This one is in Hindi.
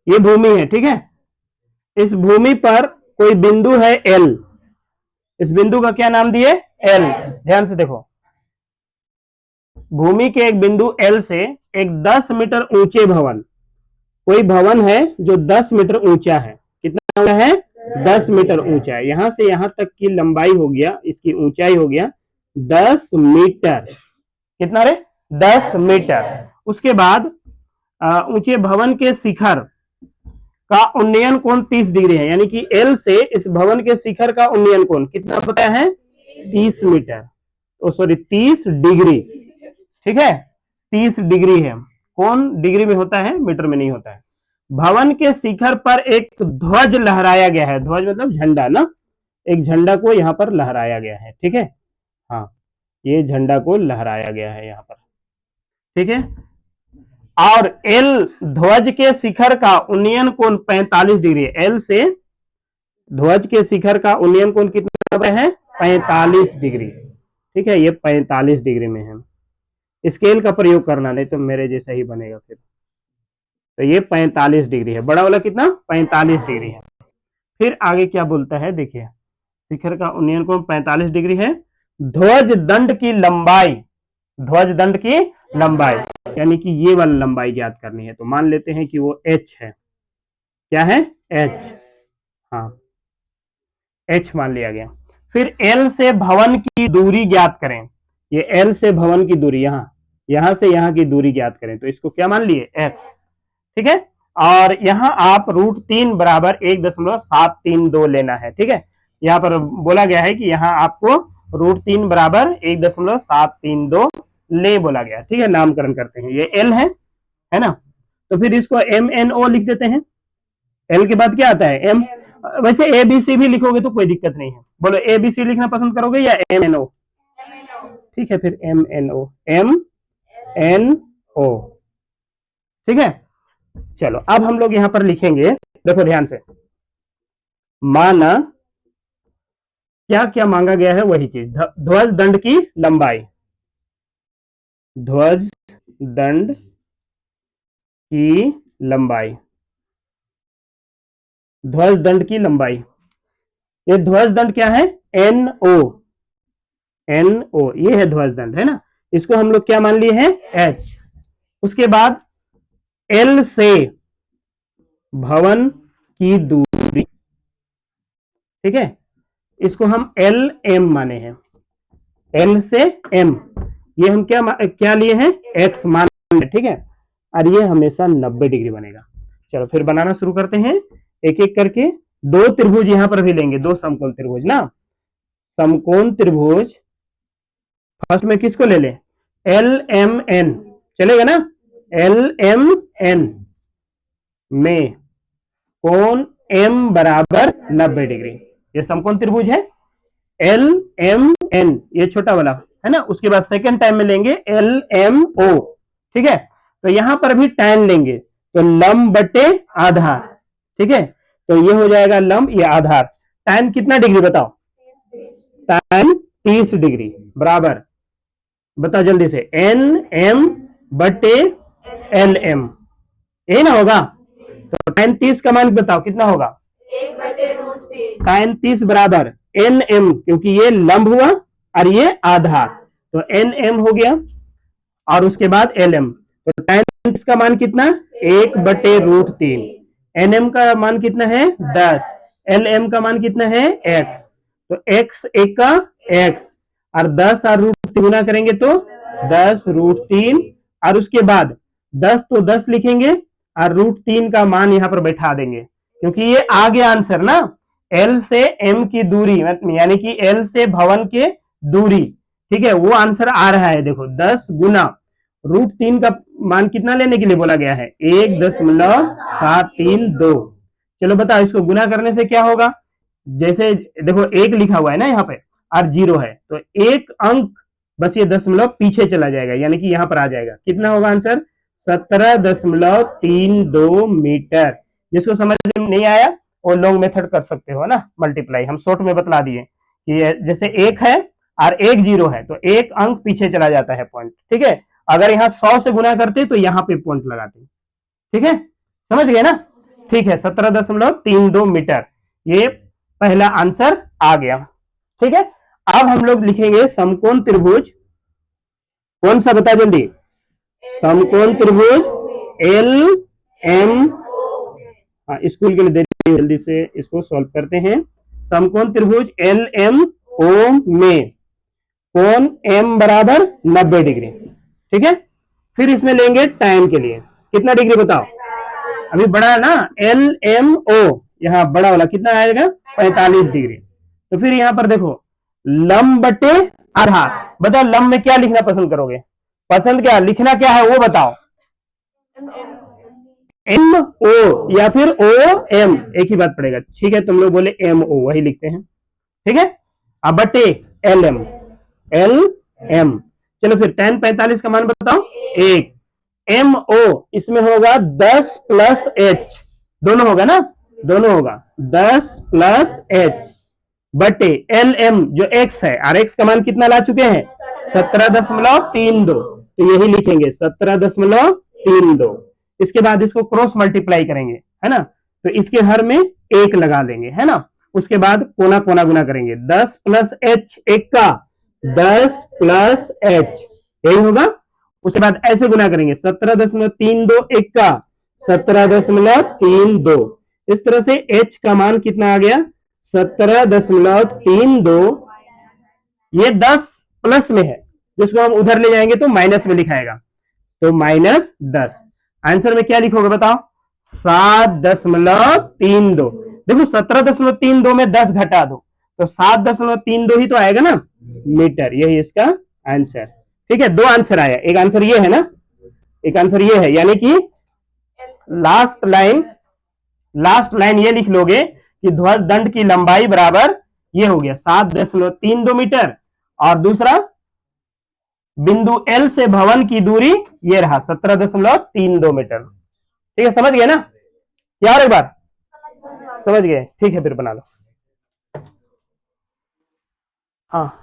ये भूमि है, ठीक है। इस भूमि पर कोई बिंदु है एल, इस बिंदु का क्या नाम दिए, एल। ध्यान से देखो, भूमि के एक बिंदु एल से एक 10 मीटर ऊंचे भवन, कोई भवन है जो 10 मीटर ऊंचा है। कितना ऊंचा है, 10 मीटर ऊंचा है। यहां से यहां तक की लंबाई हो गया, इसकी ऊंचाई हो गया 10 मीटर। कितना रे, 10 मीटर। उसके बाद ऊंचे भवन के शिखर का उन्नयन कोण 30 डिग्री है, यानी कि एल से इस भवन के शिखर का उन्नयन कोण कितना पता है, 30 मीटर, ओ सॉरी 30 डिग्री, ठीक है। 30 डिग्री है, कौन डिग्री में होता है, मीटर में नहीं होता है। भवन के शिखर पर एक ध्वज लहराया गया है, ध्वज मतलब झंडा ना, एक झंडा को यहाँ पर लहराया गया है, ठीक है। हाँ, ये झंडा को लहराया गया है यहाँ पर, ठीक है। और एल ध्वज के शिखर का उन्नयन कोण 45 डिग्री है। एल से ध्वज के शिखर का उन्नयन कोण कितना है, 45 डिग्री, ठीक है। ये 45 डिग्री में है। स्केल का प्रयोग करना, नहीं तो मेरे जैसा ही बनेगा फिर। तो ये 45 डिग्री है, बड़ा वाला कितना, 45 डिग्री है। फिर आगे क्या बोलता है, देखिए, शिखर का उन्नयन कोण 45 डिग्री है। ध्वज दंड की लंबाई, ध्वज दंड की लंबाई, यानी कि ये वाली लंबाई ज्ञात करनी है। तो मान लेते हैं कि वो h है, क्या है, h, हाँ, h मान लिया गया। फिर l से भवन की दूरी ज्ञात करें। ये l से भवन की दूरी, यहां से यहां की दूरी ज्ञात करें, तो इसको क्या मान लिए, x, ठीक है। और यहां आप √3 बराबर 1.732 लेना है, ठीक है। यहां पर बोला गया है कि यहां आपको √3 बराबर 1.732 ले बोला गया, ठीक है। नामकरण करते हैं, ये एल है ना। तो फिर इसको MNO लिख देते हैं। एल के बाद क्या आता है, एम। वैसे ABC भी लिखोगे तो कोई दिक्कत नहीं है। बोलो ABC लिखना पसंद करोगे या MNO, ठीक है। फिर MNO, MNO, ठीक है। चलो अब हम लोग यहां पर लिखेंगे, देखो ध्यान से, माना क्या क्या मांगा गया है, वही चीज, ध्वज दंड की लंबाई, ध्वज दंड की लंबाई, ध्वज दंड की लंबाई। ये ध्वज दंड क्या है, NO, NO, ये है ध्वज दंड, है ना। इसको हम लोग क्या मान लिए हैं, H। उसके बाद L से भवन की दूरी, ठीक है, इसको हम LM माने हैं। L से M, ये हम क्या लिए हैं, X मान, ठीक है। और ये हमेशा 90 डिग्री बनेगा। चलो फिर बनाना शुरू करते हैं एक एक करके। दो त्रिभुज यहां पर भी लेंगे, दो समकोण त्रिभुज ना, समकोण त्रिभुज। फर्स्ट में किसको ले लें, LMN, चलेगा ना। LMN में कोण M बराबर 90 डिग्री, ये समकोण त्रिभुज है। LMN, ये छोटा वाला है ना। उसके बाद सेकेंड टाइम में लेंगे LMO, ठीक है। तो यहां पर भी tan लेंगे, तो लंब बटे आधार, ठीक है। तो ये हो जाएगा लंब, ये आधार। tan कितना डिग्री बताओ, tan 30 डिग्री बराबर, बताओ जल्दी से, NM बटे LM, यही ना होगा। तो tan 30 का मान बताओ कितना होगा, 1/√3। tan 30 बराबर NM, क्योंकि ये लंब हुआ और ये आधार, तो NM हो गया। और उसके बाद LM, तो tan 30 का मान कितना, 1/√3। NM का मान कितना है, 10। LM का मान कितना है, X। तो X एक का X, और 10 और √3 गुना करेंगे तो 10√3। और उसके बाद 10 तो 10 लिखेंगे और √3 का मान यहां पर बैठा देंगे, क्योंकि ये आ गया आंसर ना। L से M की दूरी, यानी कि L से भवन के दूरी, ठीक है, वो आंसर आ रहा है। देखो 10 गुना √3 का मान कितना लेने के लिए बोला गया है, 1.732। चलो बताओ, इसको गुना करने से क्या होगा। जैसे देखो 1 लिखा हुआ है ना यहाँ पे, और 0 है, तो 1 अंक बस ये दशमलव पीछे चला जाएगा, यानी कि यहां पर आ जाएगा। कितना होगा आंसर, 17.32 मीटर। जिसको समझ में नहीं आया वो लॉन्ग मेथड कर सकते हो ना, मल्टीप्लाई। हम शॉर्ट में बतला दिए कि जैसे 1 है और 1 0 है, तो 1 अंक पीछे चला जाता है पॉइंट, ठीक है। अगर यहाँ 100 से गुना करते तो यहाँ पे पॉइंट लगाते, ठीक है, समझ गए ना। ठीक है, 17.32 मीटर। ये पहला आंसर आ गया। ठीक है, अब हम लोग लिखेंगे समकोण त्रिभुज। कौन सा बता जल्दी? समकोण त्रिभुज एल एम। हाँ, स्कूल के लिए देरी, जल्दी से इसको सॉल्व करते हैं। समकोण त्रिभुज एल एम ओ में कोण एम बराबर 90 डिग्री। ठीक है, फिर इसमें लेंगे tan के लिए कितना डिग्री बताओ? अभी बड़ा है ना, एल एम ओ, यहाँ बड़ा वाला कितना आएगा? 45 डिग्री। तो फिर यहाँ पर देखो लंब बटे आधार, बताओ लंब में क्या लिखना पसंद करोगे? पसंद क्या लिखना क्या है वो बताओ? एम ओ या फिर ओ एम, एक ही बात पड़ेगा। ठीक है, तुम लोग बोले एम ओ, वही लिखते हैं। ठीक है, अब बटे एल एम, एल एम। चलो फिर tan 45 का मान बताओ? 1। एम ओ इसमें होगा 10 प्लस एच, दोनों होगा ना, दोनों होगा 10 प्लस एच बटे एल एम जो एक्स है, और एक्स का मान कितना ला चुके हैं? 17.32। तो यही लिखेंगे 17.32। इसके बाद इसको क्रॉस मल्टीप्लाई करेंगे, है ना, तो इसके हर में 1 लगा देंगे, है ना। उसके बाद कोना कोना गुना करेंगे, 10 प्लस एच, एक का 10 प्लस एच, यही होगा। उसके बाद ऐसे गुना करेंगे, 17.32 एक का 17.32। इस तरह से एच का मान कितना आ गया? 17.32। ये 10 प्लस में है, जिसको हम उधर ले जाएंगे तो माइनस में लिखाएगा, तो -10। आंसर में क्या लिखोगे बताओ? 7.32। देखो 17.32 में 10 घटा दो तो 7.32 ही तो आएगा ना मीटर। यही इसका आंसर। ठीक है, 2 आंसर आया, एक आंसर ये है ना, एक आंसर ये है, यानी कि लास्ट लाइन ये लिख लोगे कि ध्वज दंड की लंबाई बराबर ये हो गया 7.32 मीटर, और दूसरा बिंदु एल से भवन की दूरी ये रहा 17.32 मीटर। ठीक है, समझ गए ना? यार एक बार समझ गए? ठीक है, फिर बना लो। हाँ।